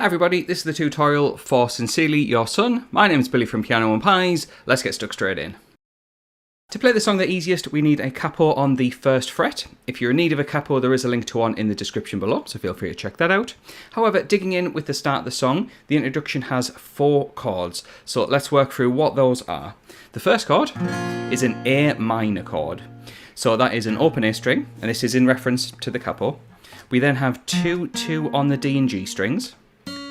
everybody, this is the tutorial for Sincerely Your Son. My name is Billy from Piano and Pies. Let's get stuck straight in. To play the song the easiest, we need a capo on the first fret. If you're in need of a capo, there is a link to one in the description below, so feel free to check that out. However, digging in with the start of the song, the introduction has 4 chords, so let's work through what those are. The first chord is an A minor chord. So that is an open A string, and this is in reference to the capo. We then have 2 on the D and G strings,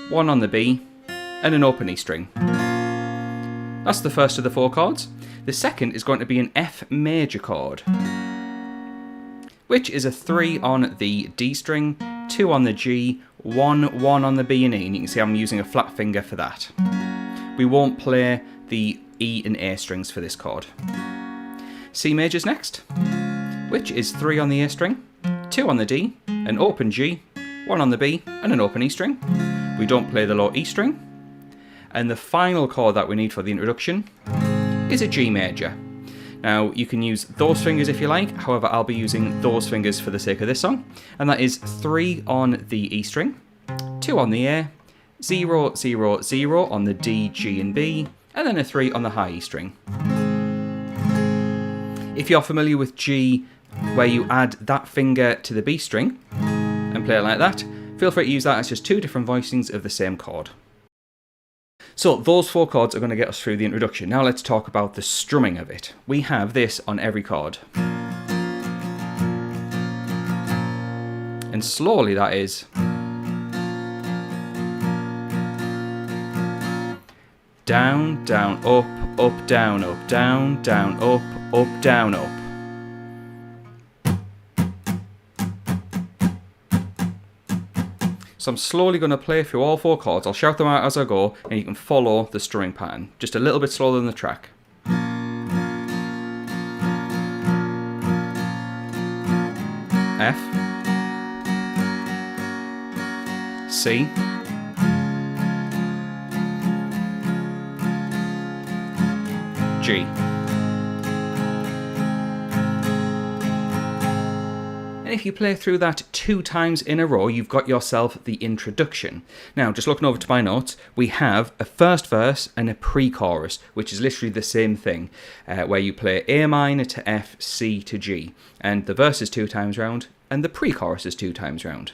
1 on the B, and an open E string. That's the first of the 4 chords. The second is going to be an F major chord, which is a 3 on the D string, 2 on the G, 1 on the B and E, and you can see I'm using a flat finger for that. We won't play the E and A strings for this chord. C major's next, which is 3 on the A string, 2 on the D, an open G, 1 on the B, and an open E string. We don't play the low E string. And the final chord that we need for the introduction is a G major. Now, you can use those fingers if you like, however I'll be using those fingers for the sake of this song, and that is 3 on the E string, 2 on the A, 0, 0, 0 on the D, G and B, and then a 3 on the high E string. If you're familiar with G, where you add that finger to the B string and play it like that, feel free to use that as just 2 different voicings of the same chord. So those 4 chords are going to get us through the introduction. Now let's talk about the strumming of it. We have this on every chord. And slowly that is. Down, down, up, down, up, down, down, up, down, up. So I'm slowly going to play through all 4 chords. I'll shout them out as I go, and you can follow the strumming pattern. Just a little bit slower than the track. F, C, G. And if you play through that 2 times in a row, you've got yourself the introduction. Now, just looking over to my notes, we have a first verse and a pre-chorus, which is literally the same thing, where you play A minor to F, C to G. And the verse is 2 times round, and the pre-chorus is 2 times round.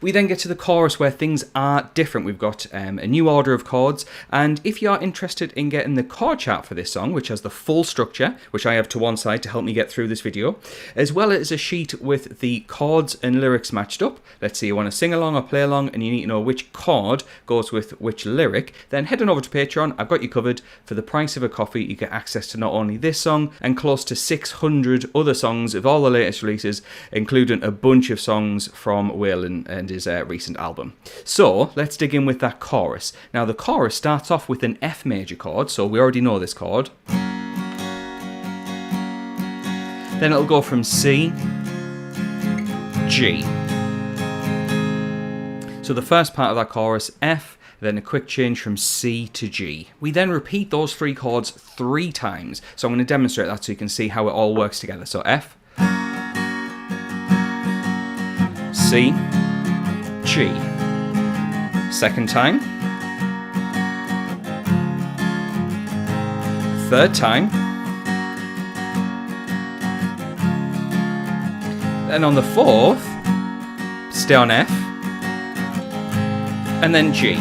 We then get to the chorus where things are different. We've got a new order of chords, and if you are interested in getting the chord chart for this song, which has the full structure, which I have to one side to help me get through this video, as well as a sheet with the chords and lyrics matched up, let's say you want to sing along or play along and you need to know which chord goes with which lyric, then head on over to Patreon. I've got you covered. For the price of a coffee, you get access to not only this song and close to 600 other songs of all the latest releases, including a bunch of songs from Waylon and his recent album. So let's dig in with that chorus. Now the chorus starts off with an F major chord, so we already know this chord. Then it'll go from C, G. So the first part of that chorus, F, then a quick change from C to G. We then repeat those 3 chords 3 times. So I'm going to demonstrate that so you can see how it all works together. So F, C, G. Second time. Third time. Then on the 4th, stay on F, and then G.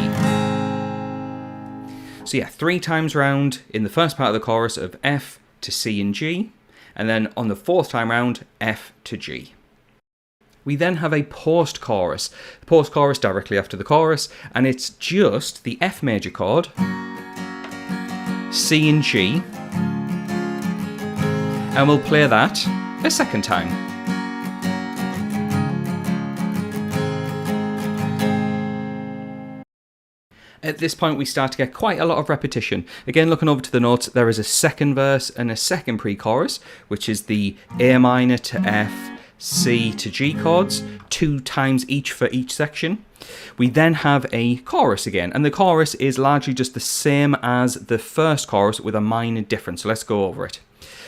So yeah, 3 times round in the first part of the chorus of F to C and G, and then on the 4th time round, F to G. We then have a post-chorus. Post-chorus directly after the chorus, and it's just the F major chord, C and G, and we'll play that a second time. At this point we start to get quite a lot of repetition. Again, looking over to the notes, there is a second verse and a second pre-chorus, which is the A minor to F, C to G chords, 2 times each for each section. We then have a chorus again, and the chorus is largely just the same as the first chorus with a minor difference. So let's go over it.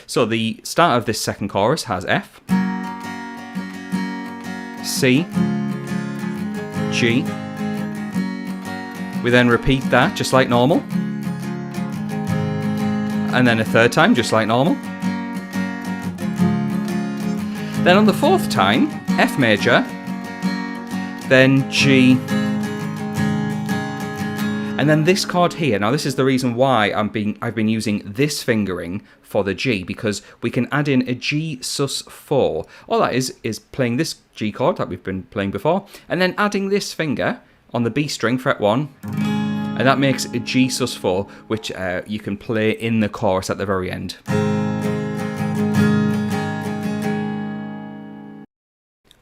So the start of this second chorus has F, C, G, We then repeat that just like normal. And then a third time just like normal. Then on the fourth time, F major, then G, and then this chord here. Now this is the reason why I've been using this fingering for the G, because we can add in a G sus4. All that is playing this G chord that we've been playing before, and then adding this finger on the B string, fret 1, and that makes a G sus4, which you can play in the chorus at the very end.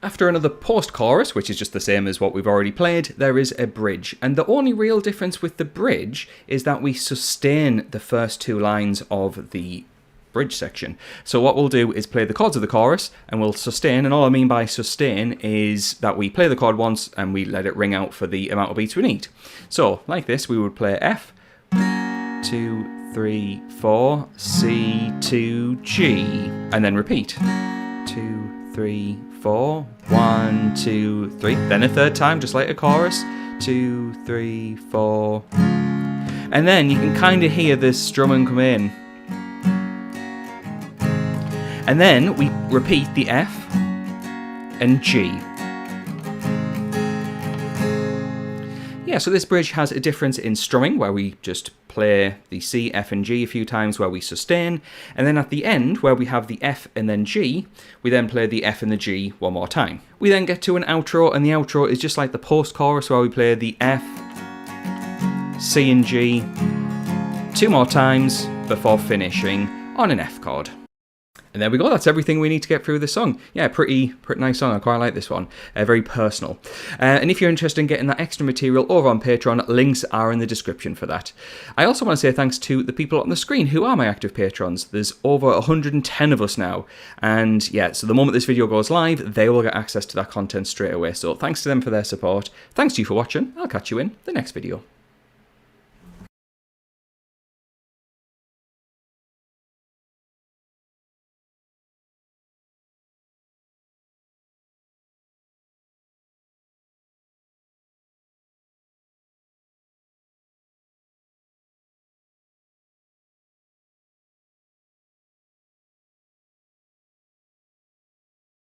After another post-chorus, which is just the same as what we've already played, there is a bridge. And the only real difference with the bridge is that we sustain the first two lines of the bridge section. So what we'll do is play the chords of the chorus and we'll sustain, and all I mean by sustain is that we play the chord once and we let it ring out for the amount of beats we need. So, like this, we would play F, 2, 3, 4, C, 2, G, and then repeat. 2, 3, 4, 1, 2, 3, then a third time, just like a chorus, 2, 3, 4, and then you can kind of hear this strumming come in, and then we repeat the F and G. Yeah, so this bridge has a difference in strumming, where we just play the C, F and G a few times where we sustain, and then at the end where we have the F and then G, we then play the F and the G one more time. We then get to an outro, and the outro is just like the post-chorus where we play the F, C and G two more times before finishing on an F chord. And there we go, that's everything we need to get through this song. Yeah, pretty nice song, I quite like this one. Very personal. And if you're interested in getting that extra material over on Patreon, links are in the description for that. I also want to say thanks to the people on the screen who are my active patrons. There's over 110 of us now. And yeah, so the moment this video goes live, they will get access to that content straight away. So thanks to them for their support. Thanks to you for watching. I'll catch you in the next video.